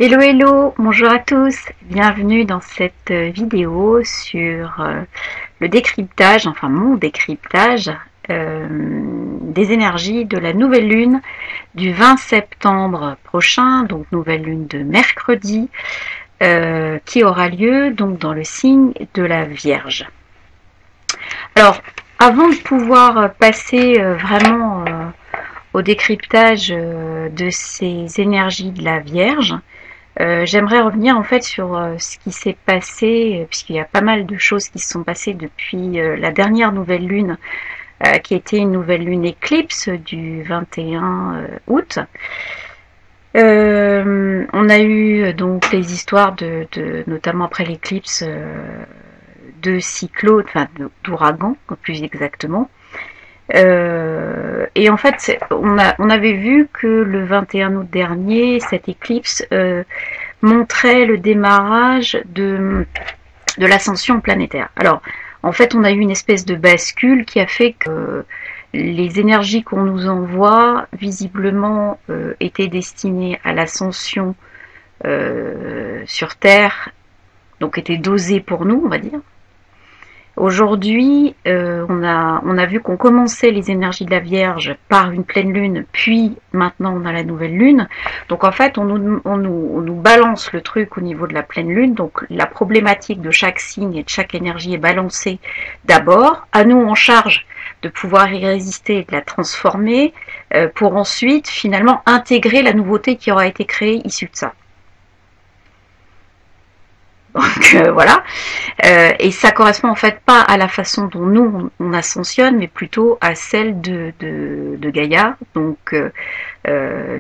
Hello hello, bonjour à tous, bienvenue dans cette vidéo sur le décryptage, enfin mon décryptage des énergies de la nouvelle lune du 20 septembre prochain, donc nouvelle lune de mercredi, qui aura lieu donc dans le signe de la Vierge. Alors, avant de pouvoir passer vraiment au décryptage de ces énergies de la Vierge, j'aimerais revenir en fait sur ce qui s'est passé, puisqu'il y a pas mal de choses qui se sont passées depuis la dernière nouvelle lune, qui était une nouvelle lune éclipse du 21 août. On a eu donc les histoires notamment après l'éclipse, de cyclones, enfin d'ouragans plus exactement. Et en fait, on avait vu que le 21 août dernier, cette éclipse montrait le démarrage de l'ascension planétaire. Alors, en fait, on a eu une espèce de bascule qui a fait que les énergies qu'on nous envoie, visiblement, étaient destinées à l'ascension sur Terre, donc étaient dosées pour nous, on va dire. Aujourd'hui, on a vu qu'on commençait les énergies de la Vierge par une pleine lune, puis maintenant on a la nouvelle lune. Donc en fait, on nous balance le truc au niveau de la pleine lune. Donc la problématique de chaque signe et de chaque énergie est balancée d'abord. À nous en charge de pouvoir y résister et de la transformer, pour ensuite finalement intégrer la nouveauté qui aura été créée issue de ça. Donc voilà. Et ça correspond en fait pas à la façon dont nous on ascensionne, mais plutôt à celle de Gaïa. Donc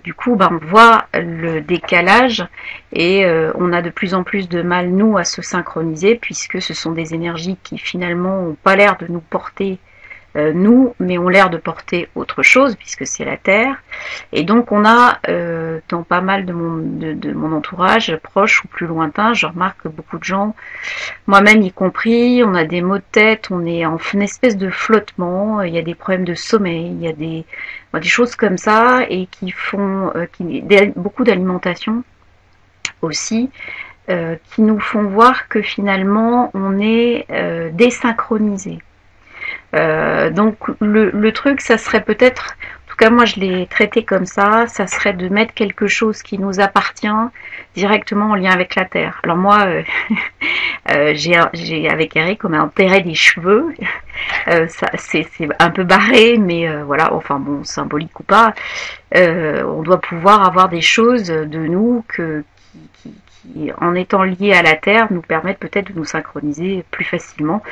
du coup, on voit le décalage et on a de plus en plus de mal nous à se synchroniser, puisque ce sont des énergies qui finalement n'ont pas l'air de nous porter nous, mais ont l'air de porter autre chose, puisque c'est la Terre. Et donc on a, dans pas mal de mon entourage, proche ou plus lointain, je remarque que beaucoup de gens, moi-même y compris, on a des maux de tête, on est en une espèce de flottement, il y a des problèmes de sommeil, il y a des choses comme ça, et qui font beaucoup d'alimentation aussi, qui nous font voir que finalement on est désynchronisé. Donc le truc, ça serait peut-être, en tout cas moi je l'ai traité comme ça serait de mettre quelque chose qui nous appartient directement en lien avec la Terre. Alors moi, j'ai avec Eric, on a enterré des cheveux, c'est un peu barré, mais voilà, enfin bon, symbolique ou pas, on doit pouvoir avoir des choses de nous qui, en étant liés à la Terre, nous permettent peut-être de nous synchroniser plus facilement.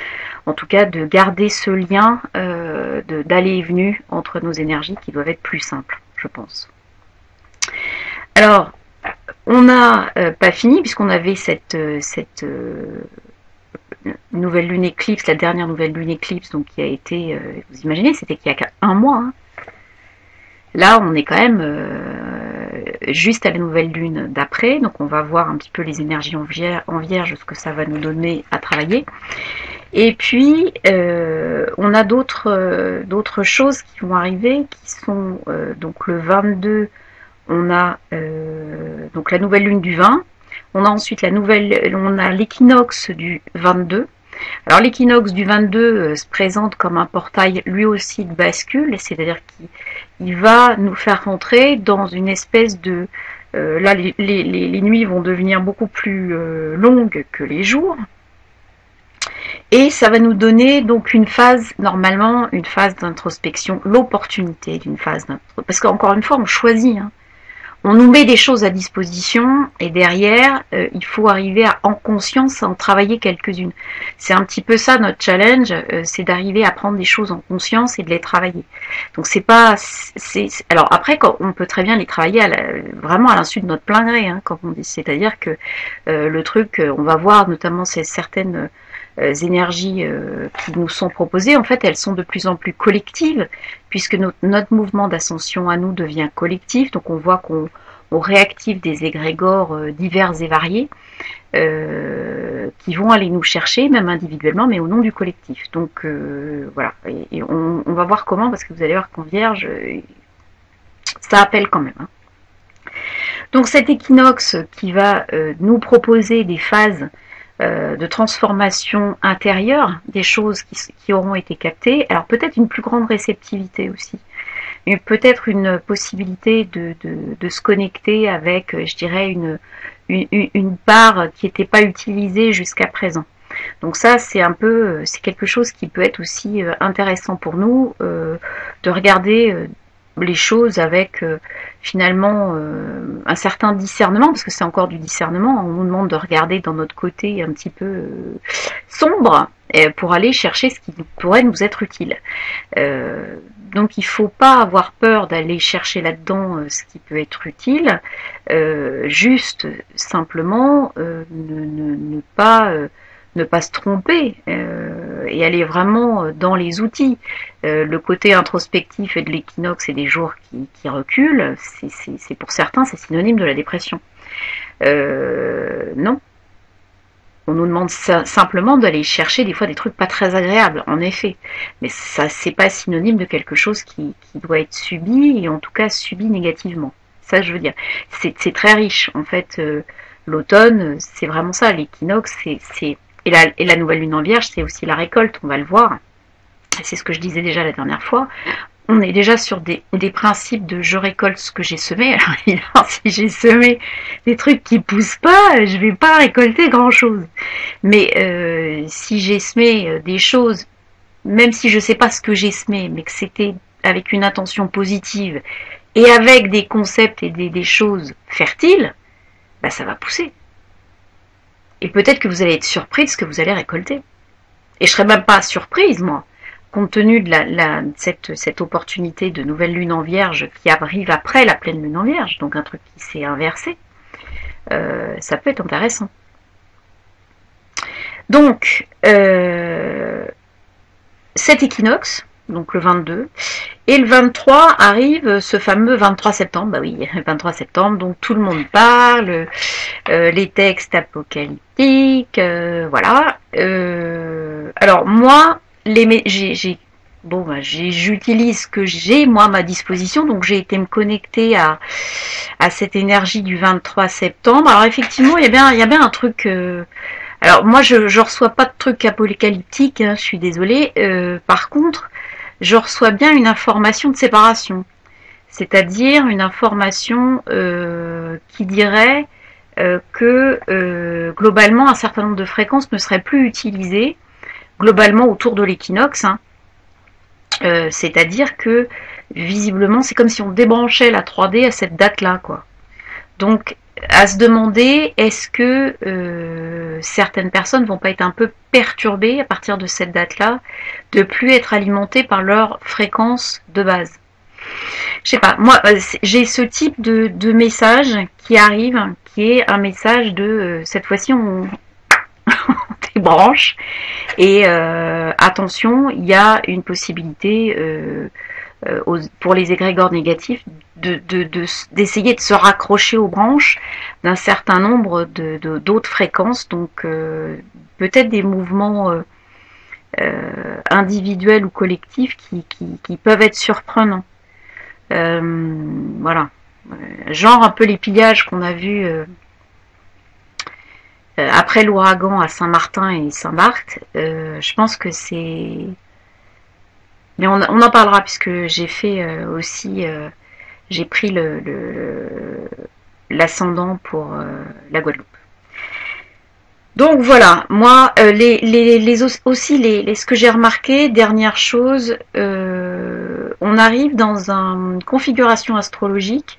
En tout cas, de garder ce lien d'aller et venu entre nos énergies qui doivent être plus simples, je pense. Alors, on n'a pas fini, puisqu'on avait cette nouvelle lune éclipse, la dernière nouvelle lune éclipse, donc qui a été, vous imaginez, c'était qu'il y a qu'un mois. Hein. Là, on est quand même juste à la nouvelle lune d'après, donc on va voir un petit peu les énergies en vierge, ce que ça va nous donner à travailler. Et puis, on a d'autres choses qui vont arriver, qui sont donc le 22, on a donc la nouvelle lune du 20, on a ensuite on a l'équinoxe du 22. Alors l'équinoxe du 22 se présente comme un portail lui aussi de bascule, c'est-à-dire qu'il va nous faire rentrer dans une espèce de... là, les nuits vont devenir beaucoup plus longues que les jours. Et ça va nous donner donc une phase, normalement, une phase d'introspection, l'opportunité d'une phase d'introspection. Parce qu'encore une fois, on choisit. Hein. On nous met des choses à disposition et derrière, il faut arriver en conscience à en travailler quelques-unes. C'est un petit peu ça notre challenge, c'est d'arriver à prendre des choses en conscience et de les travailler. Donc c'est pas... Alors après, on peut très bien les travailler vraiment à l'insu de notre plein gré, hein, comme on dit. C'est-à-dire que le truc, on va voir notamment certaines... énergies qui nous sont proposées, en fait, elles sont de plus en plus collectives, puisque notre mouvement d'ascension à nous devient collectif, donc on voit qu'on réactive des égrégores divers et variés, qui vont aller nous chercher, même individuellement, mais au nom du collectif. Donc voilà, et on va voir comment, parce que vous allez voir qu'en Vierge, ça appelle quand même. Hein. Donc cet équinoxe qui va nous proposer des phases de transformation intérieure, des choses qui auront été captées, alors peut-être une plus grande réceptivité aussi, et peut-être une possibilité de se connecter avec, je dirais, une part qui n'était pas utilisée jusqu'à présent. Donc ça, c'est un peu, c'est quelque chose qui peut être aussi intéressant pour nous, de regarder les choses avec finalement un certain discernement, parce que c'est encore du discernement, on nous demande de regarder dans notre côté un petit peu sombre pour aller chercher ce qui pourrait nous être utile. Donc il ne faut pas avoir peur d'aller chercher là-dedans ce qui peut être utile, juste simplement ne pas se tromper et aller vraiment dans les outils. Le côté introspectif et de l'équinoxe et des jours qui reculent, c'est pour certains, c'est synonyme de la dépression. Non. On nous demande simplement d'aller chercher des fois des trucs pas très agréables, en effet. Mais ça, c'est pas synonyme de quelque chose qui doit être subi, et en tout cas subi négativement. Ça, je veux dire. C'est très riche. En fait, l'automne, c'est vraiment ça. L'équinoxe, et la nouvelle lune en vierge, c'est aussi la récolte, on va le voir. C'est ce que je disais déjà la dernière fois. On est déjà sur des principes de je récolte ce que j'ai semé. Alors si j'ai semé des trucs qui poussent pas, je vais pas récolter grand chose. Mais si j'ai semé des choses, même si je sais pas ce que j'ai semé, mais que c'était avec une intention positive et avec des concepts et des choses fertiles, bah ça va pousser. Et peut-être que vous allez être surpris de ce que vous allez récolter. Et je serais même pas surprise, moi, compte tenu de cette opportunité de nouvelle lune en vierge qui arrive après la pleine lune en vierge, donc un truc qui s'est inversé, ça peut être intéressant. Donc, cet équinoxe, donc le 22, et le 23 arrive ce fameux 23 septembre, bah oui, 23 septembre, donc tout le monde parle, les textes apocalyptiques, voilà. Alors moi, j'utilise ce que j'ai moi à ma disposition, donc j'ai été me connecter à cette énergie du 23 septembre. Alors effectivement, il y a bien un truc. Alors moi, je reçois pas de trucs apocalyptiques, hein, je suis désolée. Par contre, je reçois bien une information de séparation, c'est-à-dire une information qui dirait que globalement un certain nombre de fréquences ne seraient plus utilisées globalement autour de l'équinoxe, hein. C'est-à-dire que visiblement c'est comme si on débranchait la 3D à cette date-là, quoi. Donc à se demander, est-ce que certaines personnes vont pas être un peu perturbées à partir de cette date-là, de plus être alimentées par leur fréquence de base. Je sais pas, moi j'ai ce type de message qui arrive, qui est un message de cette fois-ci on débranche et attention, il y a une possibilité pour les égrégores négatifs d'essayer de se raccrocher aux branches d'un certain nombre d'autres fréquences, donc peut-être des mouvements individuels ou collectifs qui peuvent être surprenants. Voilà, genre un peu les pillages qu'on a vus après l'ouragan à Saint-Martin et Saint-Barth. Je pense que c'est... Mais on en parlera puisque j'ai fait aussi... j'ai pris l'ascendant pour la Guadeloupe. Donc voilà, moi, ce que j'ai remarqué, dernière chose, on arrive dans une configuration astrologique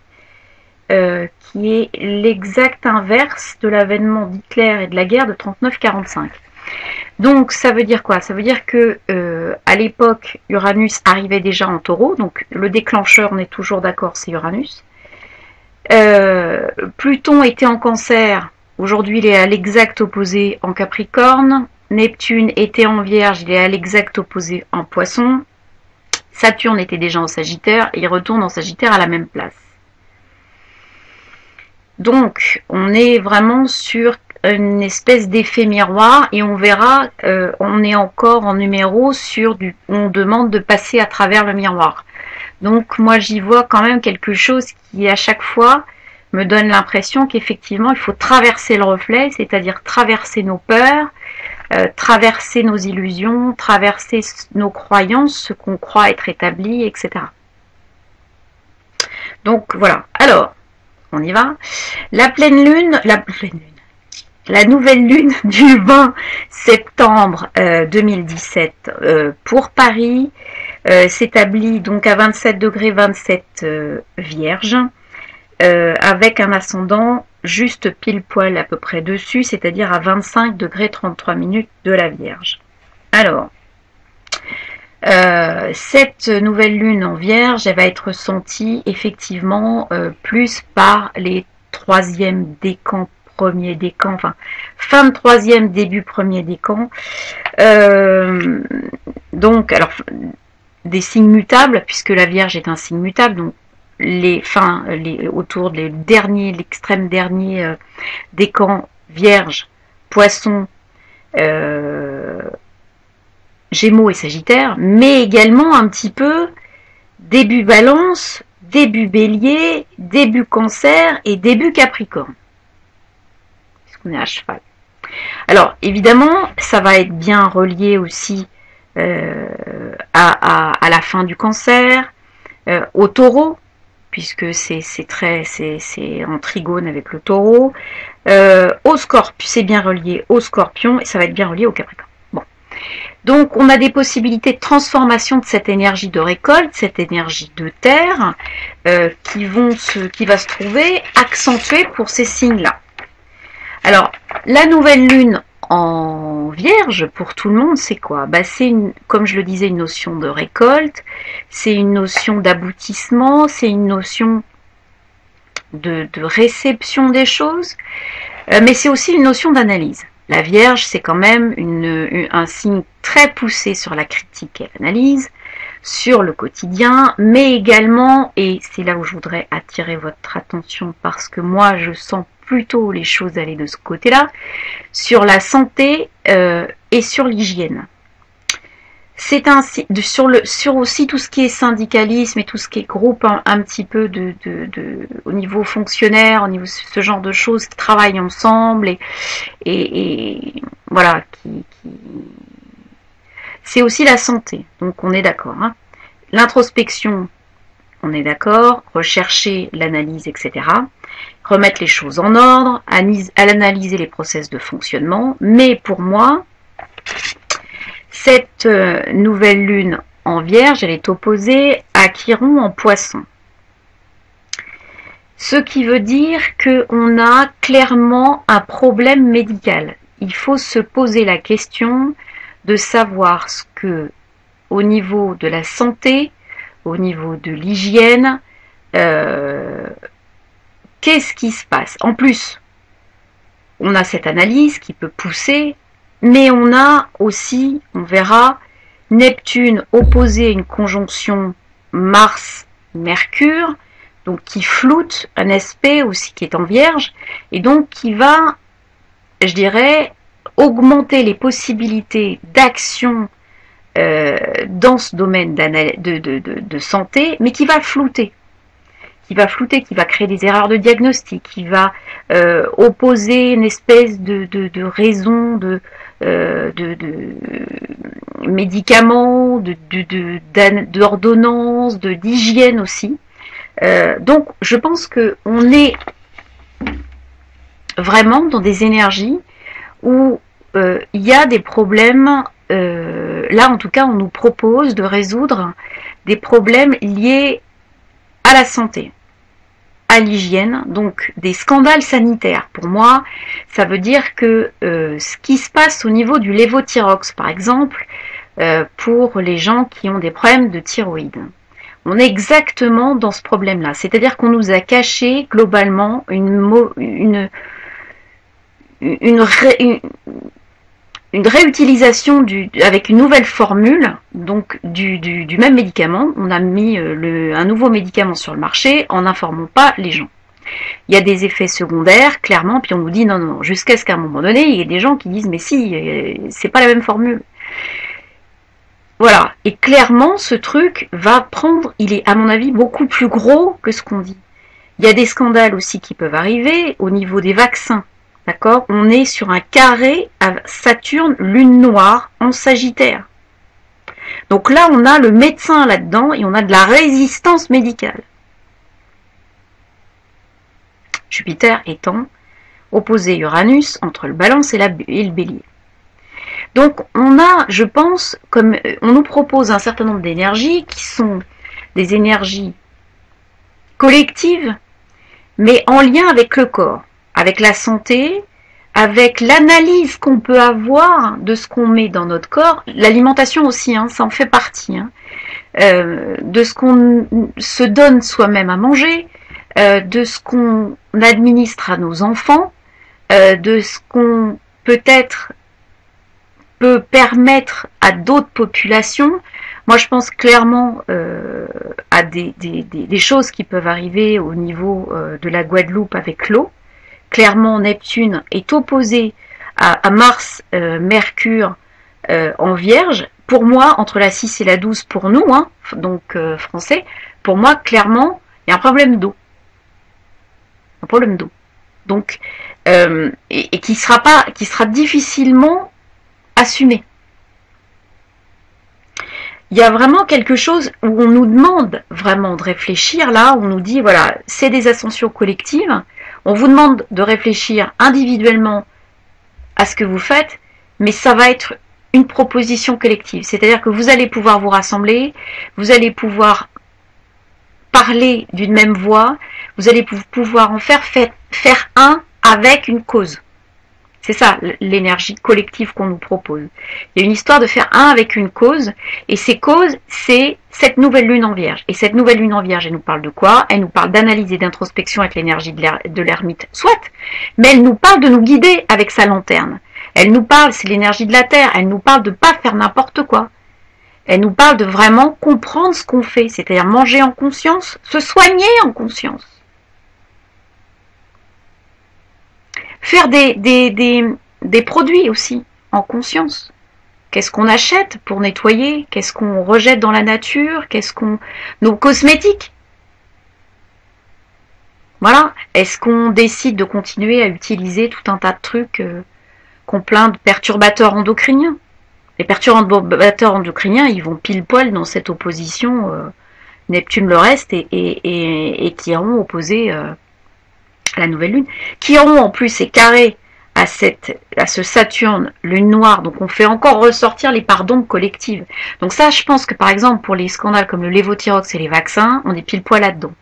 qui est l'exact inverse de l'avènement d'Hitler et de la guerre de 39-45. Donc ça veut dire quoi? Ça veut dire que à l'époque, Uranus arrivait déjà en Taureau, donc le déclencheur, on est toujours d'accord, c'est Uranus. Pluton était en Cancer, aujourd'hui il est à l'exact opposé en Capricorne. Neptune était en Vierge, il est à l'exact opposé en Poisson. Saturne était déjà en Sagittaire, et il retourne en Sagittaire à la même place. Donc on est vraiment sur une espèce d'effet miroir et on verra, on est encore en numéro sur on demande de passer à travers le miroir. Donc moi j'y vois quand même quelque chose qui à chaque fois me donne l'impression qu'effectivement, il faut traverser le reflet, c'est-à-dire traverser nos peurs, traverser nos illusions, traverser nos croyances, ce qu'on croit être établi, etc. Donc voilà. Alors, on y va. La pleine lune, la nouvelle lune du 20 septembre 2017 pour Paris s'établit donc à 27 degrés 27 Vierge, avec un ascendant juste pile poil à peu près dessus, c'est-à-dire à 25 degrés 33 minutes de la Vierge. Alors, cette nouvelle lune en Vierge, elle va être ressentie effectivement plus par les troisièmes décans, premier décan, enfin fin de troisième, début premier décan. Donc, alors des signes mutables, puisque la Vierge est un signe mutable, donc autour des derniers, l'extrême dernier décan, Vierge, Poisson, Gémeaux et Sagittaire, mais également un petit peu début Balance, début Bélier, début Cancer et début Capricorne. Puisqu'on est à cheval. Alors, évidemment, ça va être bien relié aussi à la fin du Cancer, au Taureau, puisque c'est en trigone avec le Taureau, au Scorpion, c'est bien relié au Scorpion et ça va être bien relié au Capricorne. Bon. Donc on a des possibilités de transformation de cette énergie de récolte, cette énergie de terre, qui va se trouver accentuée pour ces signes-là. Alors, la nouvelle lune en Vierge, pour tout le monde, c'est quoi? C'est, comme je le disais, une notion de récolte, c'est une notion d'aboutissement, c'est une notion de réception des choses, mais c'est aussi une notion d'analyse. La Vierge, c'est quand même un signe très poussé sur la critique et l'analyse, sur le quotidien, mais également, et c'est là où je voudrais attirer votre attention parce que moi je sens plutôt les choses aller de ce côté-là, sur la santé et sur l'hygiène. C'est sur aussi tout ce qui est syndicalisme et tout ce qui est groupe un petit peu au niveau fonctionnaire, au niveau ce genre de choses qui travaillent ensemble et voilà, c'est aussi la santé. Donc on est d'accord. Hein. L'introspection, on est d'accord. Rechercher l'analyse, etc. Remettre les choses en ordre, analyser les process de fonctionnement. Mais pour moi, cette nouvelle lune en Vierge, elle est opposée à Chiron en Poisson. Ce qui veut dire qu'on a clairement un problème médical. Il faut se poser la question de savoir ce que, au niveau de la santé, au niveau de l'hygiène, qu'est-ce qui se passe? En plus, on a cette analyse qui peut pousser, mais on a aussi, on verra, Neptune opposé à une conjonction Mars-Mercure, donc qui floute un aspect aussi qui est en Vierge, et donc qui va, je dirais, augmenter les possibilités d'action dans ce domaine de santé, mais qui va flouter. Qui va créer des erreurs de diagnostic, qui va opposer une espèce de raison, de médicaments, d'ordonnances, d'hygiène aussi. Donc, je pense qu'on est vraiment dans des énergies où il y a des problèmes. Là, en tout cas, on nous propose de résoudre des problèmes liés à la santé, à l'hygiène, donc des scandales sanitaires. Pour moi, ça veut dire que ce qui se passe au niveau du lévothyrox, par exemple, pour les gens qui ont des problèmes de thyroïde. On est exactement dans ce problème-là. C'est-à-dire qu'on nous a caché globalement une réutilisation avec une nouvelle formule donc du même médicament. On a mis un nouveau médicament sur le marché en n'informant pas les gens. Il y a des effets secondaires, clairement, puis on nous dit non, jusqu'à ce qu'à un moment donné, il y ait des gens qui disent mais si, c'est pas la même formule. Voilà, et clairement ce truc va prendre, il est à mon avis beaucoup plus gros que ce qu'on dit. Il y a des scandales aussi qui peuvent arriver au niveau des vaccins. D'accord? On est sur un carré à Saturne, lune noire, en Sagittaire. Donc là, on a le médecin là-dedans et on a de la résistance médicale. Jupiter étant opposé Uranus entre le Balance et le Bélier. Donc on a, je pense, comme on nous propose un certain nombre d'énergies qui sont des énergies collectives, mais en lien avec le corps, avec la santé, avec l'analyse qu'on peut avoir de ce qu'on met dans notre corps, l'alimentation aussi, hein, ça en fait partie, hein, de ce qu'on se donne soi-même à manger, de ce qu'on administre à nos enfants, de ce qu'on peut-être peut permettre à d'autres populations. Moi, je pense clairement à des choses qui peuvent arriver au niveau de la Guadeloupe avec l'eau. Clairement, Neptune est opposé à Mars, Mercure en Vierge. Pour moi, entre la 6 et la 12, pour nous, hein, donc français, pour moi, clairement, il y a un problème d'eau. Un problème d'eau. Donc, et qui sera difficilement assumé. Il y a vraiment quelque chose où on nous demande vraiment de réfléchir, là, on nous dit, voilà, c'est des ascensions collectives, on vous demande de réfléchir individuellement à ce que vous faites, mais ça va être une proposition collective, c'est-à-dire que vous allez pouvoir vous rassembler, vous allez pouvoir parler d'une même voix, vous allez pouvoir en faire un avec une cause. C'est ça, l'énergie collective qu'on nous propose. Il y a une histoire de faire un avec une cause, et ces causes, c'est cette nouvelle lune en Vierge. Et cette nouvelle lune en Vierge, elle nous parle de quoi? Elle nous parle d'analyse et d'introspection avec l'énergie de l'ermite, soit, mais elle nous parle de nous guider avec sa lanterne. Elle nous parle, c'est l'énergie de la Terre, elle nous parle de pas faire n'importe quoi. Elle nous parle de vraiment comprendre ce qu'on fait, c'est-à-dire manger en conscience, se soigner en conscience. Faire des produits aussi, en conscience. Qu'est-ce qu'on achète pour nettoyer? Qu'est-ce qu'on rejette dans la nature? Nos cosmétiques. Voilà. Est-ce qu'on décide de continuer à utiliser tout un tas de trucs qu'on plein de perturbateurs endocriniens? Les perturbateurs endocriniens, ils vont pile poil dans cette opposition Neptune le reste et qui auront opposé la nouvelle lune, qui auront en plus ces carrés à ce Saturne, lune noire, donc on fait encore ressortir les parts d'ombre collectives. Donc ça, je pense que par exemple, pour les scandales comme le lévothyrox et les vaccins, on est pile poil là-dedans.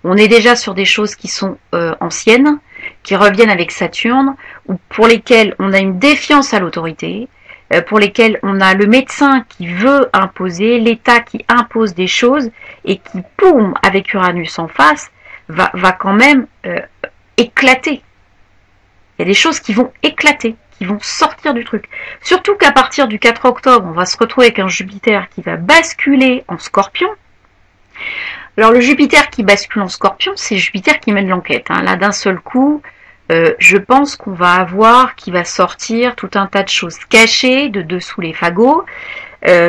On est déjà sur des choses qui sont anciennes, qui reviennent avec Saturne, ou pour lesquelles on a une défiance à l'autorité, pour lesquelles on a le médecin qui veut imposer, l'État qui impose des choses, et qui, poum, avec Uranus en face, va quand même éclater. Il y a des choses qui vont éclater, qui vont sortir du truc. Surtout qu'à partir du 4 octobre, on va se retrouver avec un Jupiter qui va basculer en Scorpion. Alors le Jupiter qui bascule en Scorpion, c'est Jupiter qui mène l'enquête. Hein. Là, d'un seul coup, je pense qu'on va avoir, qui va sortir tout un tas de choses cachées de dessous les fagots,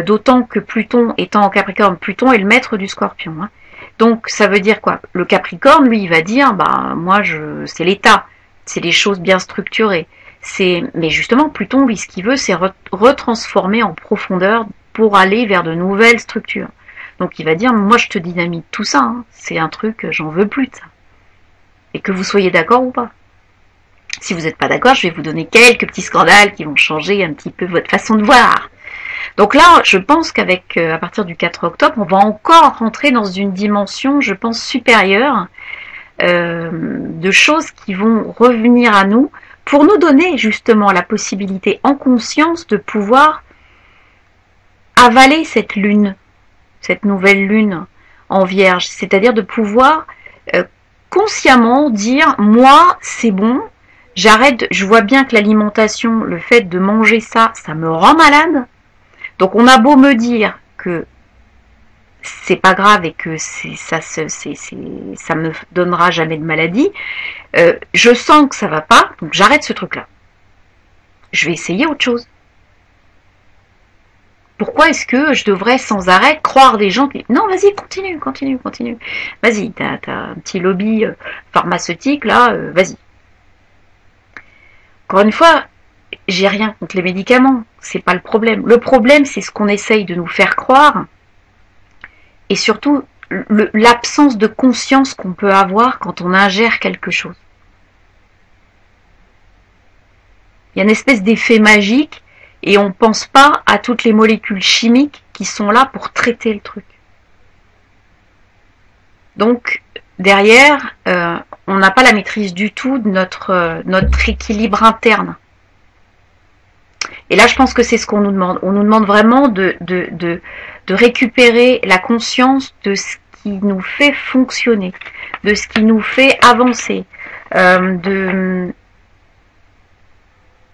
d'autant que Pluton étant en Capricorne, Pluton est le maître du Scorpion. Hein. Donc ça veut dire quoi? Le Capricorne, lui, il va dire, bah moi, c'est l'État, c'est les choses bien structurées. Mais justement, Pluton, lui, ce qu'il veut, c'est retransformer en profondeur pour aller vers de nouvelles structures. Donc il va dire, moi je te dynamite tout ça, hein. C'est un truc, j'en veux plus de ça. Et que vous soyez d'accord ou pas. Si vous n'êtes pas d'accord, je vais vous donner quelques petits scandales qui vont changer un petit peu votre façon de voir. Donc là, je pense qu'avec, à partir du 4 octobre, on va encore rentrer dans une dimension, je pense, supérieure de choses qui vont revenir à nous pour nous donner justement la possibilité en conscience de pouvoir avaler cette lune, cette nouvelle lune en Vierge, c'est-à-dire de pouvoir consciemment dire, moi, c'est bon, j'arrête, je vois bien que l'alimentation, le fait de manger ça, ça me rend malade. Donc on a beau me dire que c'est pas grave et que ça me donnera jamais de maladie, je sens que ça va pas, donc j'arrête ce truc-là. Je vais essayer autre chose. Pourquoi est-ce que je devrais sans arrêt croire des gens qui... Non, vas-y, continue, continue, continue. Vas-y, t'as un petit lobby pharmaceutique, là, vas-y. Encore une fois, j'ai rien contre les médicaments, c'est pas le problème. Le problème, c'est ce qu'on essaye de nous faire croire, et surtout l'absence de conscience qu'on peut avoir quand on ingère quelque chose. Il y a une espèce d'effet magique, et on ne pense pas à toutes les molécules chimiques qui sont là pour traiter le truc. Donc, derrière, on n'a pas la maîtrise du tout de notre équilibre interne. Et là, je pense que c'est ce qu'on nous demande. On nous demande vraiment de récupérer la conscience de ce qui nous fait fonctionner, de ce qui nous fait avancer,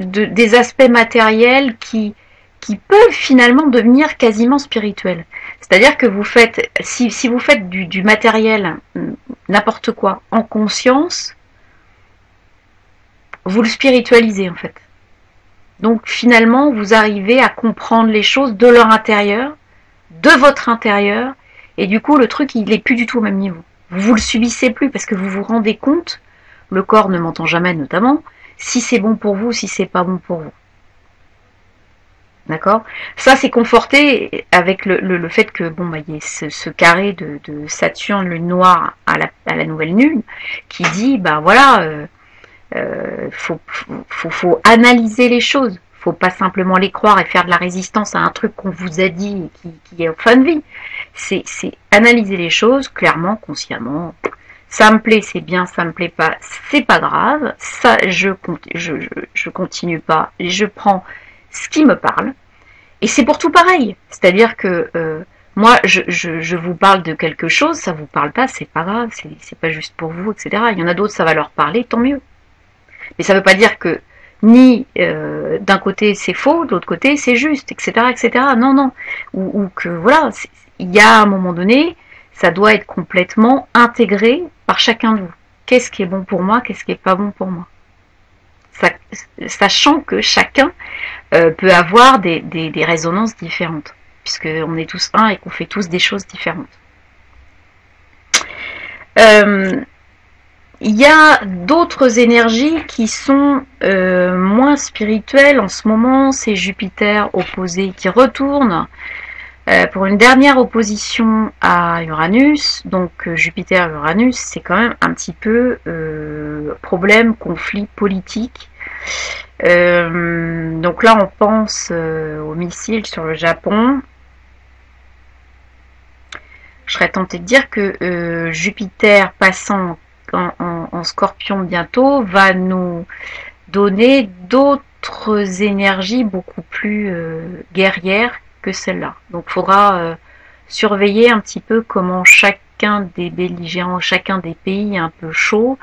des aspects matériels qui peuvent finalement devenir quasiment spirituels. C'est-à-dire que vous faites, si vous faites du matériel, n'importe quoi, en conscience, vous le spiritualisez en fait. Donc finalement, vous arrivez à comprendre les choses de leur intérieur, de votre intérieur, et du coup, le truc, il n'est plus du tout au même niveau. Vous le subissez plus parce que vous vous rendez compte, le corps ne m'entend jamais notamment, si c'est bon pour vous, si c'est pas bon pour vous. D'accord? Ça, c'est conforté avec le fait que, bon, bah, il y ait ce carré de Saturne, lune noire, à la nouvelle lune, qui dit, bah voilà, faut analyser les choses. Faut pas simplement les croire et faire de la résistance à un truc qu'on vous a dit et qui est en fin de vie. C'est analyser les choses clairement, consciemment. Ça me plaît, c'est bien, ça me plaît pas, c'est pas grave. Ça, je continue pas. Je prends ce qui me parle. Et c'est pour tout pareil. C'est-à-dire que moi, je vous parle de quelque chose, ça vous parle pas, c'est pas grave, c'est pas juste pour vous, etc. Il y en a d'autres, ça va leur parler, tant mieux. Mais ça veut pas dire que ni d'un côté c'est faux, de l'autre côté c'est juste, etc., etc. Non, non. Ou que voilà, il y a un moment donné, ça doit être complètement intégré par chacun de vous. Qu'est-ce qui est bon pour moi, qu'est-ce qui est pas bon pour moi. Sachant que chacun peut avoir des résonances différentes, puisqu'on est tous un et qu'on fait tous des choses différentes. Il y a d'autres énergies qui sont moins spirituelles en ce moment. C'est Jupiter opposé qui retourne pour une dernière opposition à Uranus. Donc Jupiter-Uranus, c'est quand même un petit peu problème, conflit politique. Donc là, on pense aux missiles sur le Japon. Je serais tentée de dire que Jupiter passant en Scorpion bientôt va nous donner d'autres énergies beaucoup plus guerrières que celle-là. Donc il faudra surveiller un petit peu comment chacun des belligérants, chacun des pays un peu chauds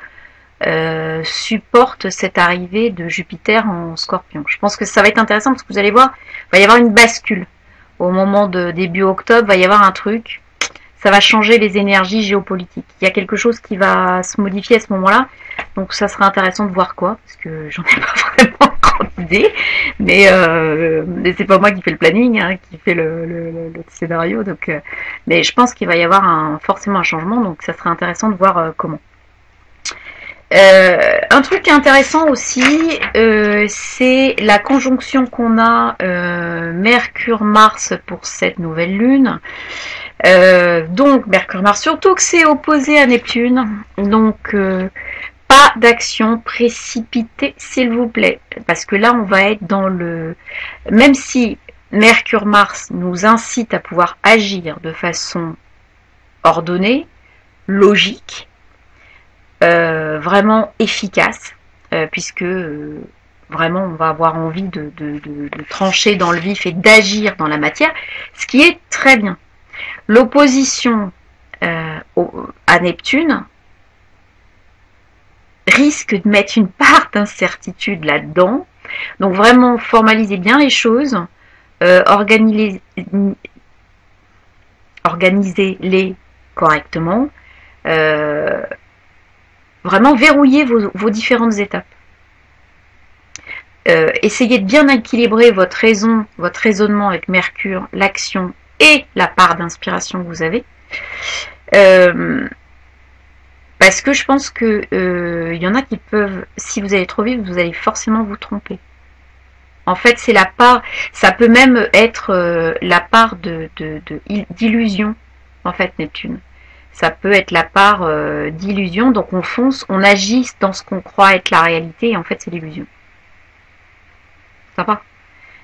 supporte cette arrivée de Jupiter en Scorpion. Je pense que ça va être intéressant parce que vous allez voir, il va y avoir une bascule. Au moment de début octobre, il va y avoir un truc. Ça va changer les énergies géopolitiques. Il y a quelque chose qui va se modifier à ce moment-là. Donc ça sera intéressant de voir quoi, parce que j'en ai pas vraiment grande idée. Mais c'est pas moi qui fais le planning, hein, qui fait le scénario. Donc, mais je pense qu'il va y avoir forcément un changement. Donc ça sera intéressant de voir comment. Un truc intéressant aussi, c'est la conjonction qu'on a Mercure-Mars pour cette nouvelle lune. Donc Mercure-Mars, surtout que c'est opposé à Neptune, donc pas d'action précipitée s'il vous plaît, parce que là on va être dans même si Mercure-Mars nous incite à pouvoir agir de façon ordonnée, logique, vraiment efficace, puisque vraiment on va avoir envie de trancher dans le vif et d'agir dans la matière, ce qui est très bien. L'opposition à Neptune risque de mettre une part d'incertitude là-dedans. Donc vraiment, formalisez bien les choses, organisez-les correctement, vraiment verrouillez vos différentes étapes. essayez de bien équilibrer votre raison, votre raisonnement avec Mercure, l'action et la part d'inspiration que vous avez. Parce que je pense que y en a qui peuvent, si vous allez trop vite, vous allez forcément vous tromper. En fait, c'est la part, ça peut même être la part d'illusion, en fait, Neptune. Ça peut être la part d'illusion, donc on fonce, on agit dans ce qu'on croit être la réalité, et en fait, c'est l'illusion. Sympa.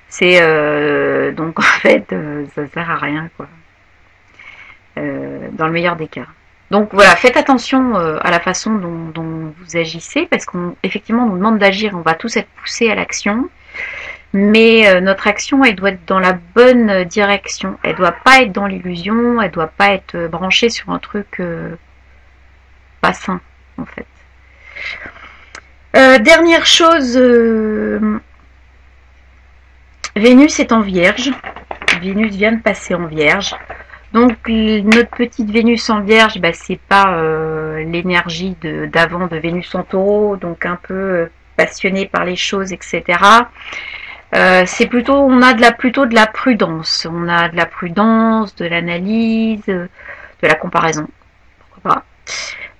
C'est donc en fait, ça sert à rien, quoi. Dans le meilleur des cas. Donc voilà, faites attention à la façon dont vous agissez, parce qu'effectivement, on nous demande d'agir, on va tous être poussés à l'action, mais notre action, elle doit être dans la bonne direction. Elle doit pas être dans l'illusion, elle doit pas être branchée sur un truc pas sain, en fait. Dernière chose, Vénus est en Vierge. Vénus vient de passer en Vierge. Donc notre petite Vénus en Vierge, bah, c'est pas l'énergie d'avant de Vénus en Taureau, donc un peu passionné par les choses, etc. C'est plutôt, on a plutôt de la prudence, on a de la prudence, de l'analyse, de la comparaison, pourquoi pas,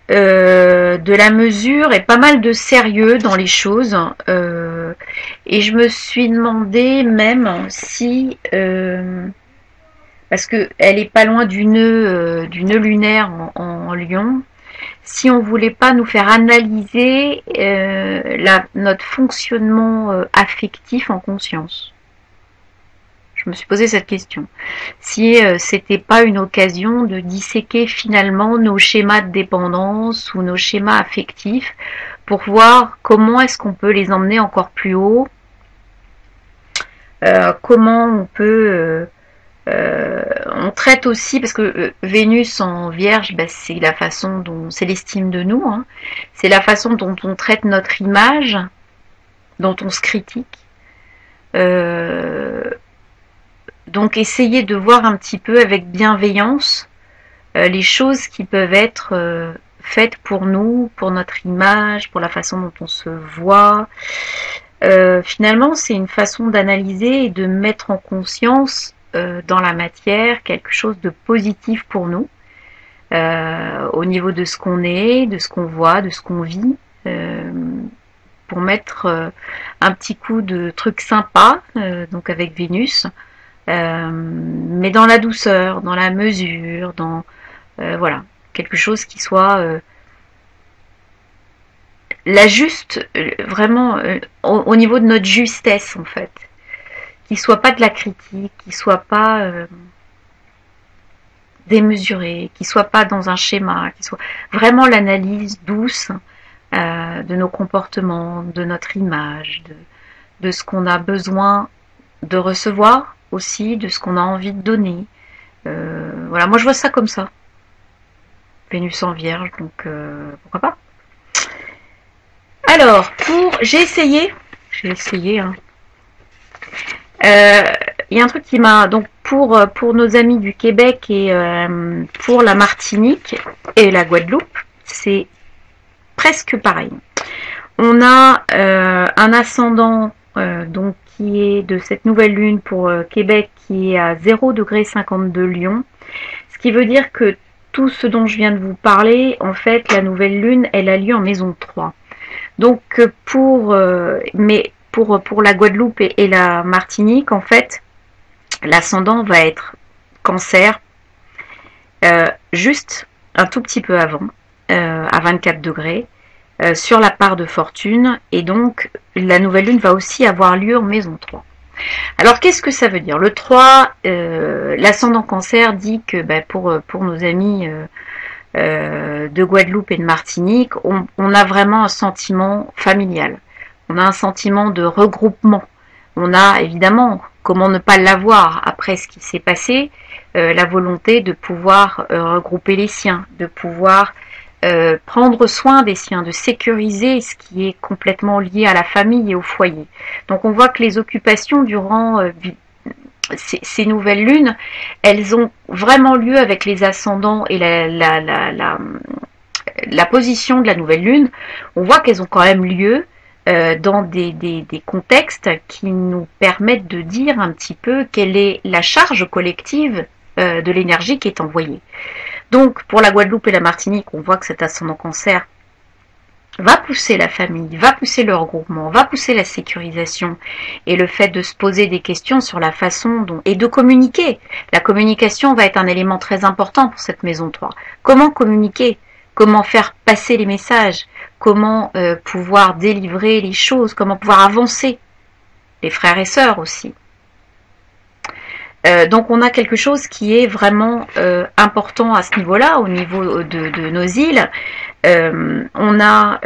de la mesure et pas mal de sérieux dans les choses. Et je me suis demandé même si parce que elle est pas loin du nœud lunaire en Lion, si on voulait pas nous faire analyser notre fonctionnement affectif en conscience. Je me suis posé cette question. Si c'était pas une occasion de disséquer finalement nos schémas de dépendance ou nos schémas affectifs pour voir comment est-ce qu'on peut les emmener encore plus haut, comment on peut on traite aussi, parce que Vénus en Vierge, bah, c'est la façon dont, c'est l'estime de nous, hein, c'est la façon dont on traite notre image, dont on se critique. Donc essayez de voir un petit peu avec bienveillance les choses qui peuvent être faites pour nous, pour notre image, pour la façon dont on se voit. Finalement, c'est une façon d'analyser et de mettre en conscience dans la matière quelque chose de positif pour nous, au niveau de ce qu'on est, de ce qu'on voit, de ce qu'on vit, pour mettre un petit coup de truc sympa, donc avec Vénus, mais dans la douceur, dans la mesure, dans voilà, quelque chose qui soit la juste, vraiment au niveau de notre justesse en fait, qui soit pas de la critique, qui soit pas démesuré, qui soit pas dans un schéma, qui soit vraiment l'analyse douce de nos comportements, de notre image, de ce qu'on a besoin de recevoir aussi, de ce qu'on a envie de donner. Voilà, moi je vois ça comme ça. Vénus en Vierge, donc pourquoi pas. Alors, j'ai essayé, hein. Il y a un truc qui m'a, donc pour nos amis du Québec et pour la Martinique et la Guadeloupe, c'est presque pareil. On a un ascendant donc qui est de cette nouvelle lune pour Québec qui est à 0,52 Lion, ce qui veut dire que tout ce dont je viens de vous parler, en fait, la nouvelle lune, elle a lieu en maison 3. Donc pour la Guadeloupe et la Martinique, en fait, l'ascendant va être Cancer, juste un tout petit peu avant, à 24 degrés, sur la part de fortune, et donc la nouvelle lune va aussi avoir lieu en maison 3. Alors qu'est-ce que ça veut dire? Le 3, l'ascendant Cancer dit que pour nos amis de Guadeloupe et de Martinique, on a vraiment un sentiment familial, on a un sentiment de regroupement, on a évidemment, comment ne pas l'avoir après ce qui s'est passé, la volonté de pouvoir regrouper les siens, de pouvoir prendre soin des siens, de sécuriser ce qui est complètement lié à la famille et au foyer. Donc on voit que les occupations durant ces nouvelles lunes, elles ont vraiment lieu avec les ascendants et la position de la nouvelle lune. On voit qu'elles ont quand même lieu dans des contextes qui nous permettent de dire un petit peu quelle est la charge collective de l'énergie qui est envoyée. Donc pour la Guadeloupe et la Martinique, on voit que cet ascendant Cancer va pousser la famille, va pousser le regroupement, va pousser la sécurisation et le fait de se poser des questions sur la façon dont et de communiquer. La communication va être un élément très important pour cette maison 3. Comment communiquer? Comment faire passer les messages? Comment pouvoir délivrer les choses? Comment pouvoir avancer? Les frères et sœurs aussi. Donc on a quelque chose qui est vraiment important à ce niveau-là, au niveau de nos îles. On a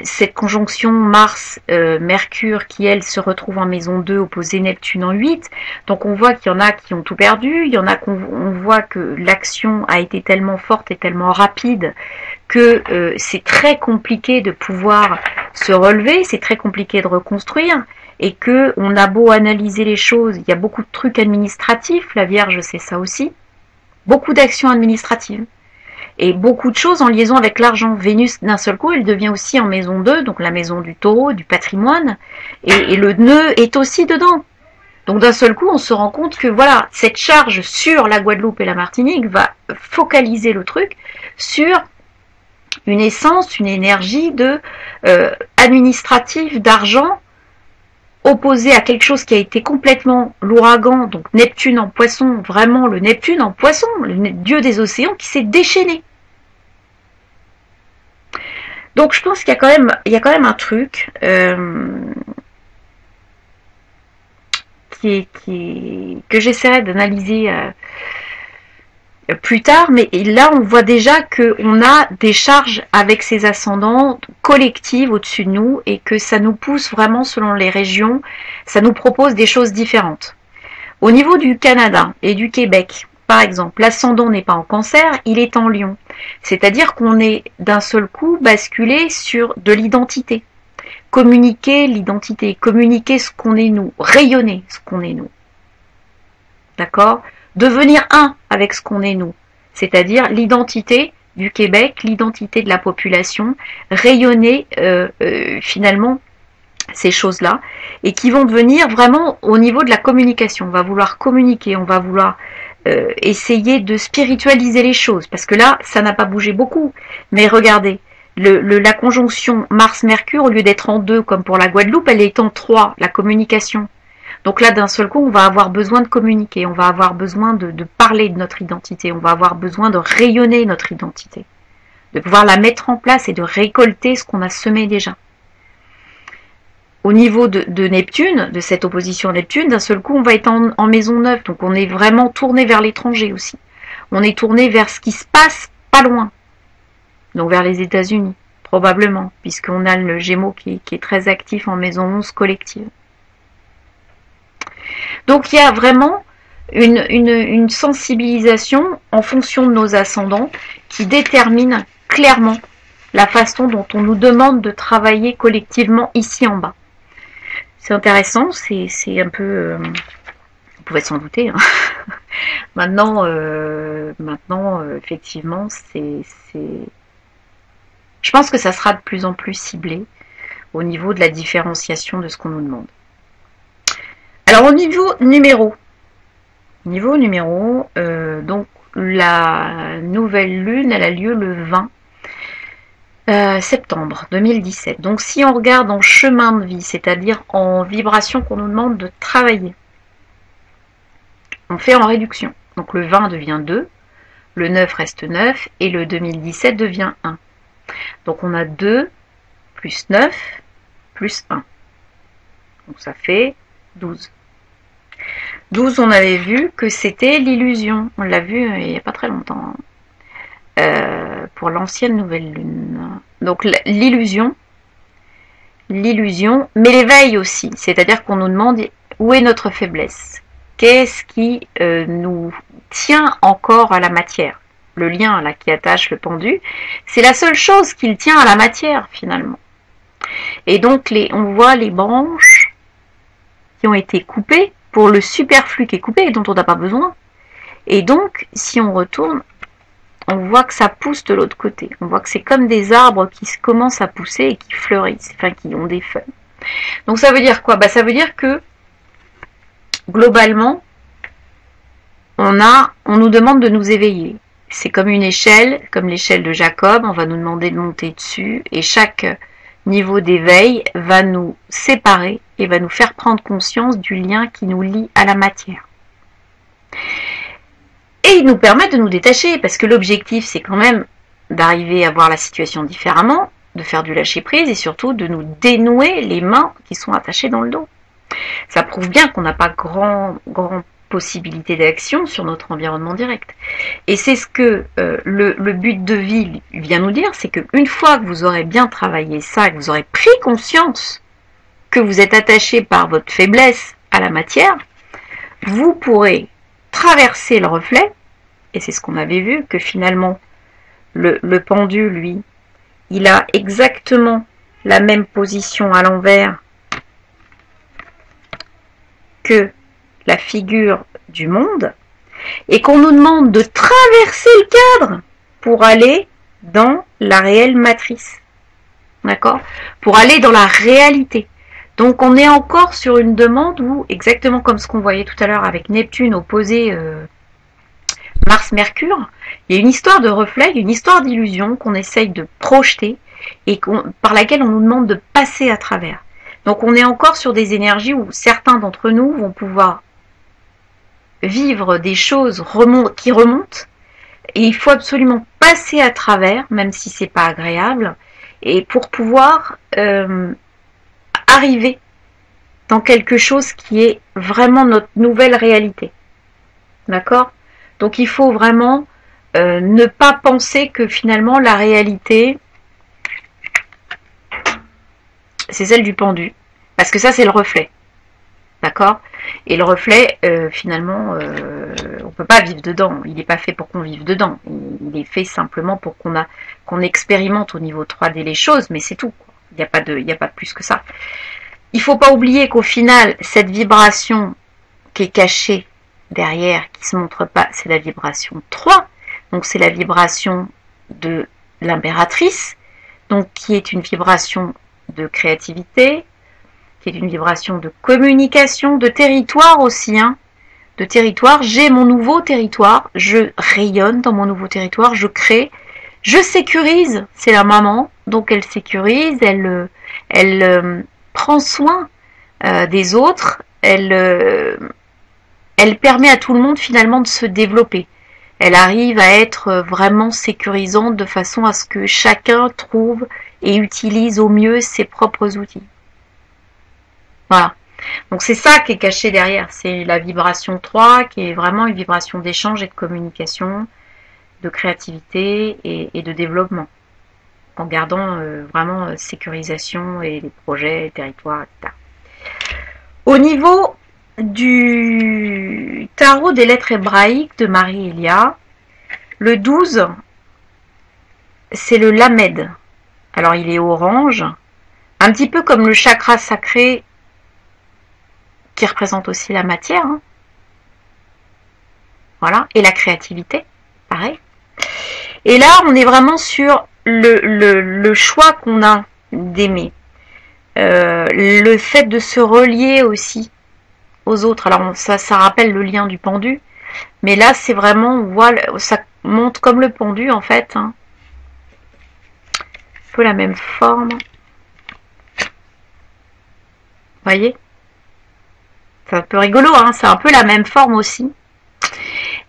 cette conjonction Mars-Mercure qui, elle, se retrouve en maison 2, opposée Neptune en 8. Donc on voit qu'il y en a qui ont tout perdu, il y en a qu'on voit que l'action a été tellement forte et tellement rapide que c'est très compliqué de pouvoir se relever, c'est très compliqué de reconstruire. Et que on a beau analyser les choses, il y a beaucoup de trucs administratifs, la Vierge c'est ça aussi, beaucoup d'actions administratives, et beaucoup de choses en liaison avec l'argent. Vénus, d'un seul coup, elle devient aussi en maison 2, donc la maison du taureau, du patrimoine, et le nœud est aussi dedans. Donc d'un seul coup, on se rend compte que voilà, cette charge sur la Guadeloupe et la Martinique va focaliser le truc sur une essence, une énergie de administrative, d'argent, opposé à quelque chose qui a été complètement l'ouragan, donc Neptune en poisson, vraiment le Neptune en poisson, le dieu des océans qui s'est déchaîné. Donc je pense qu'il y a quand même un truc que j'essaierai d'analyser plus tard, mais là on voit déjà qu'on a des charges avec ces ascendants collectives au-dessus de nous et que ça nous pousse vraiment selon les régions, ça nous propose des choses différentes. Au niveau du Canada et du Québec, par exemple, l'ascendant n'est pas en Cancer, il est en Lion. C'est-à-dire qu'on est d'un seul coup basculé sur de l'identité. Communiquer l'identité, communiquer ce qu'on est nous, rayonner ce qu'on est nous. D'accord ? Devenir un avec ce qu'on est nous, c'est-à-dire l'identité du Québec, l'identité de la population, rayonner finalement ces choses-là, et qui vont devenir vraiment au niveau de la communication. On va vouloir communiquer, on va vouloir essayer de spiritualiser les choses, parce que là, ça n'a pas bougé beaucoup. Mais regardez, la conjonction Mars-Mercure, au lieu d'être en 2 comme pour la Guadeloupe, elle est en 3, la communication. Donc là, d'un seul coup, on va avoir besoin de communiquer, on va avoir besoin de parler de notre identité, on va avoir besoin de rayonner notre identité, de pouvoir la mettre en place et de récolter ce qu'on a semé déjà. Au niveau de Neptune, de cette opposition Neptune, d'un seul coup, on va être en maison 9, donc on est vraiment tourné vers l'étranger aussi. On est tourné vers ce qui se passe pas loin, donc vers les États-Unis, probablement, puisqu'on a le Gémeaux qui est très actif en maison 11 collective. Donc il y a vraiment une sensibilisation en fonction de nos ascendants qui détermine clairement la façon dont on nous demande de travailler collectivement ici en bas. C'est intéressant, c'est un peu... vous pouvez s'en douter. Hein. Maintenant, effectivement, je pense que ça sera de plus en plus ciblé au niveau de la différenciation de ce qu'on nous demande. Alors au niveau numéro, donc la nouvelle lune, elle a lieu le 20 septembre 2017. Donc si on regarde en chemin de vie, c'est-à-dire en vibration qu'on nous demande de travailler, on fait en réduction. Donc le 20 devient 2, le 9 reste 9 et le 2017 devient 1. Donc on a 2 plus 9 plus 1. Donc ça fait 12. 12, on avait vu que c'était l'illusion. On l'a vu il n'y a pas très longtemps. Pour l'ancienne nouvelle lune. Donc l'illusion, mais l'éveil aussi. C'est-à-dire qu'on nous demande où est notre faiblesse. Qu'est-ce qui nous tient encore à la matière? Le lien là qui attache le pendu, c'est la seule chose qui le tient à la matière finalement. Et donc on voit les branches qui ont été coupées pour le superflu qui est coupé et dont on n'a pas besoin. Et donc, si on retourne, on voit que ça pousse de l'autre côté. On voit que c'est comme des arbres qui commencent à pousser et qui fleurissent, enfin qui ont des feuilles. Donc ça veut dire quoi? Ça veut dire que globalement, on nous demande de nous éveiller. C'est comme une échelle, comme l'échelle de Jacob, on va nous demander de monter dessus et chaque niveau d'éveil va nous séparer et va nous faire prendre conscience du lien qui nous lie à la matière. Et il nous permet de nous détacher parce que l'objectif c'est quand même d'arriver à voir la situation différemment, de faire du lâcher prise et surtout de nous dénouer les mains qui sont attachées dans le dos. Ça prouve bien qu'on n'a pas grand possibilité d'action sur notre environnement direct. Et c'est ce que le but de vie vient nous dire, c'est qu'une fois que vous aurez bien travaillé ça, que vous aurez pris conscience que vous êtes attaché par votre faiblesse à la matière, vous pourrez traverser le reflet, et c'est ce qu'on avait vu, que finalement le pendu, lui, il a exactement la même position à l'envers que la figure du monde, et qu'on nous demande de traverser le cadre pour aller dans la réelle matrice. D'accord? Pour aller dans la réalité. Donc on est encore sur une demande où, exactement comme ce qu'on voyait tout à l'heure avec Neptune opposé Mars-Mercure, il y a une histoire de reflet, une histoire d'illusion qu'on essaye de projeter et par laquelle on nous demande de passer à travers. Donc on est encore sur des énergies où certains d'entre nous vont pouvoir vivre des choses qui remontent et il faut absolument passer à travers, même si c'est pas agréable, et pour pouvoir arriver dans quelque chose qui est vraiment notre nouvelle réalité. D'accord? Donc il faut vraiment ne pas penser que finalement la réalité c'est celle du pendu, parce que ça c'est le reflet. D'accord? Et le reflet, finalement, on peut pas vivre dedans. Il n'est pas fait pour qu'on vive dedans. Il est fait simplement pour qu'on expérimente au niveau 3D les choses, mais c'est tout. Il n'y a pas de plus que ça. Il faut pas oublier qu'au final, cette vibration qui est cachée derrière, qui se montre pas, c'est la vibration 3. Donc c'est la vibration de l'impératrice, donc qui est une vibration de créativité, qui est une vibration de communication, de territoire aussi, de territoire. J'ai mon nouveau territoire, je rayonne dans mon nouveau territoire, je crée, je sécurise, c'est la maman, donc elle sécurise, elle prend soin des autres, elle permet à tout le monde finalement de se développer. Elle arrive à être vraiment sécurisante de façon à ce que chacun trouve et utilise au mieux ses propres outils. Voilà. Donc c'est ça qui est caché derrière, c'est la vibration 3 qui est vraiment une vibration d'échange et de communication, de créativité et de développement, en gardant vraiment sécurisation et les projets, les territoires, etc. Au niveau du tarot des lettres hébraïques de Marie-Elia, le 12, c'est le Lamed. Alors il est orange, un petit peu comme le chakra sacré qui représente aussi la matière, voilà, et la créativité, pareil. Et là, on est vraiment sur le choix qu'on a d'aimer, le fait de se relier aussi aux autres. Alors ça rappelle le lien du pendu, mais là c'est vraiment, on voit, ça monte comme le pendu en fait, un peu la même forme, voyez. C'est un peu rigolo, c'est un peu la même forme aussi.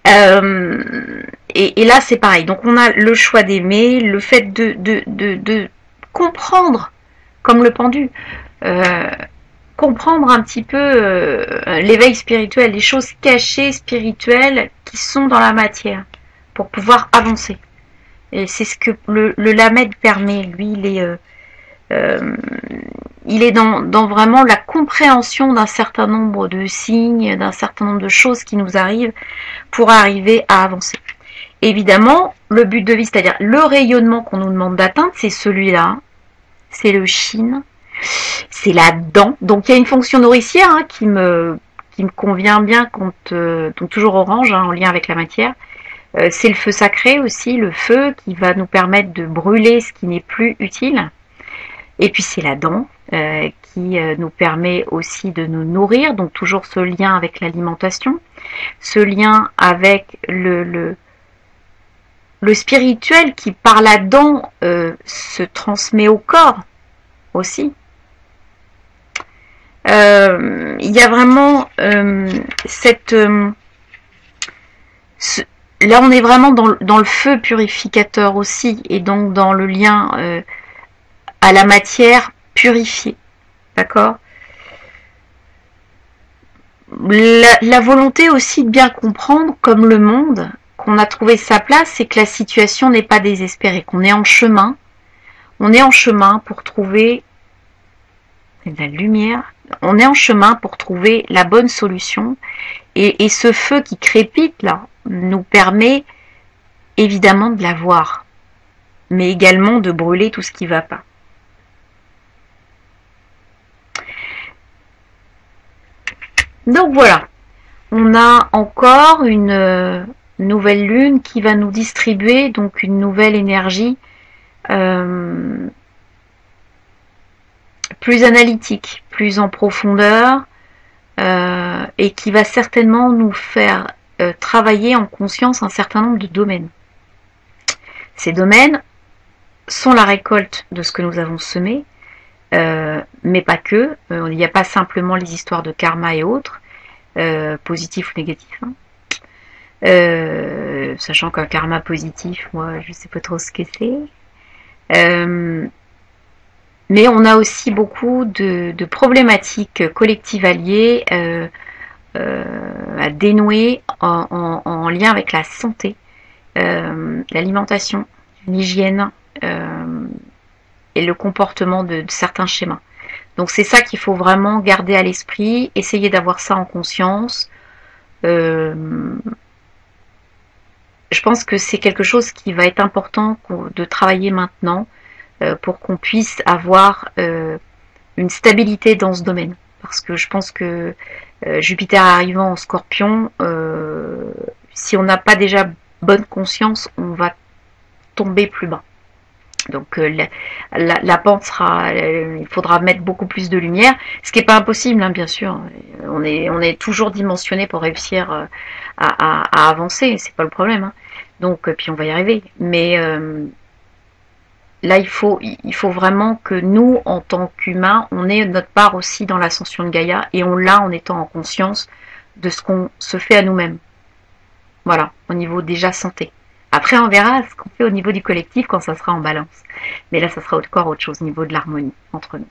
Et là, c'est pareil. Donc, on a le choix d'aimer, le fait de comprendre, comme le pendu, comprendre un petit peu l'éveil spirituel, les choses cachées spirituelles qui sont dans la matière, pour pouvoir avancer. Et c'est ce que le Lamed permet. Lui, il est dans vraiment la compréhension d'un certain nombre de signes, d'un certain nombre de choses qui nous arrivent pour arriver à avancer. Évidemment, le but de vie, c'est-à-dire le rayonnement qu'on nous demande d'atteindre, c'est celui-là, c'est le Shin, c'est la dent. Donc il y a une fonction nourricière qui me convient bien, donc toujours orange, en lien avec la matière. C'est le feu sacré aussi, le feu qui va nous permettre de brûler ce qui n'est plus utile. Et puis c'est la dent qui nous permet aussi de nous nourrir, donc toujours ce lien avec l'alimentation, ce lien avec le spirituel qui par la dent se transmet au corps aussi. Il y a vraiment cette... là on est vraiment dans le feu purificateur aussi, et donc dans le lien à la matière purifiée. D'accord ? La volonté aussi de bien comprendre, comme le monde, qu'on a trouvé sa place, c'est que la situation n'est pas désespérée, qu'on est en chemin. On est en chemin pour trouver de la lumière. On est en chemin pour trouver la bonne solution. Et ce feu qui crépite là nous permet évidemment de la voir, mais également de brûler tout ce qui ne va pas. Donc voilà, on a encore une nouvelle lune qui va nous distribuer donc une nouvelle énergie plus analytique, plus en profondeur, et qui va certainement nous faire travailler en conscience un certain nombre de domaines. Ces domaines sont la récolte de ce que nous avons semé, mais pas que. Il n'y a pas simplement les histoires de karma et autres, positifs ou négatifs. Sachant qu'un karma positif, moi, je sais pas trop ce que c'est. Mais on a aussi beaucoup de problématiques collectives alliées à dénouer en lien avec la santé, l'alimentation, l'hygiène et le comportement de certains schémas. Donc c'est ça qu'il faut vraiment garder à l'esprit, essayer d'avoir ça en conscience. Je pense que c'est quelque chose qui va être important de travailler maintenant pour qu'on puisse avoir une stabilité dans ce domaine. Parce que je pense que Jupiter arrivant en Scorpion, si on n'a pas déjà bonne conscience, on va tomber plus bas. Donc la pente sera, il faudra mettre beaucoup plus de lumière, ce qui n'est pas impossible, hein, bien sûr. On est toujours dimensionné pour réussir à avancer, c'est pas le problème. Hein. Donc puis on va y arriver. Mais là il faut vraiment que nous, en tant qu'humains, on ait notre part aussi dans l'ascension de Gaïa, et on l'a en étant en conscience de ce qu'on se fait à nous-mêmes. Voilà, au niveau déjà santé. Après, on verra ce qu'on fait au niveau du collectif quand ça sera en balance. Mais là, ça sera encore autre chose au niveau de l'harmonie entre nous.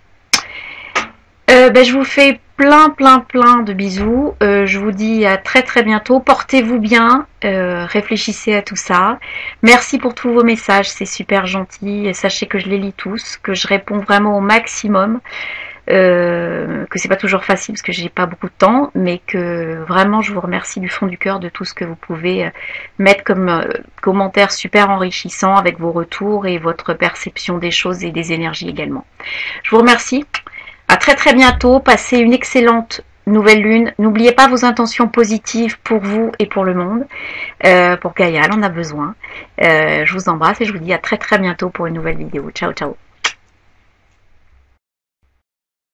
Je vous fais plein de bisous. Je vous dis à très bientôt. Portez-vous bien. Réfléchissez à tout ça. Merci pour tous vos messages. C'est super gentil. Sachez que je les lis tous, que je réponds vraiment au maximum. Que c'est pas toujours facile parce que j'ai pas beaucoup de temps, mais que vraiment je vous remercie du fond du cœur de tout ce que vous pouvez mettre comme commentaires super enrichissants avec vos retours et votre perception des choses et des énergies également. Je vous remercie. À très bientôt. Passez une excellente nouvelle lune. N'oubliez pas vos intentions positives pour vous et pour le monde. Pour Gaïa, elle en a besoin. Je vous embrasse et je vous dis à très bientôt pour une nouvelle vidéo. Ciao.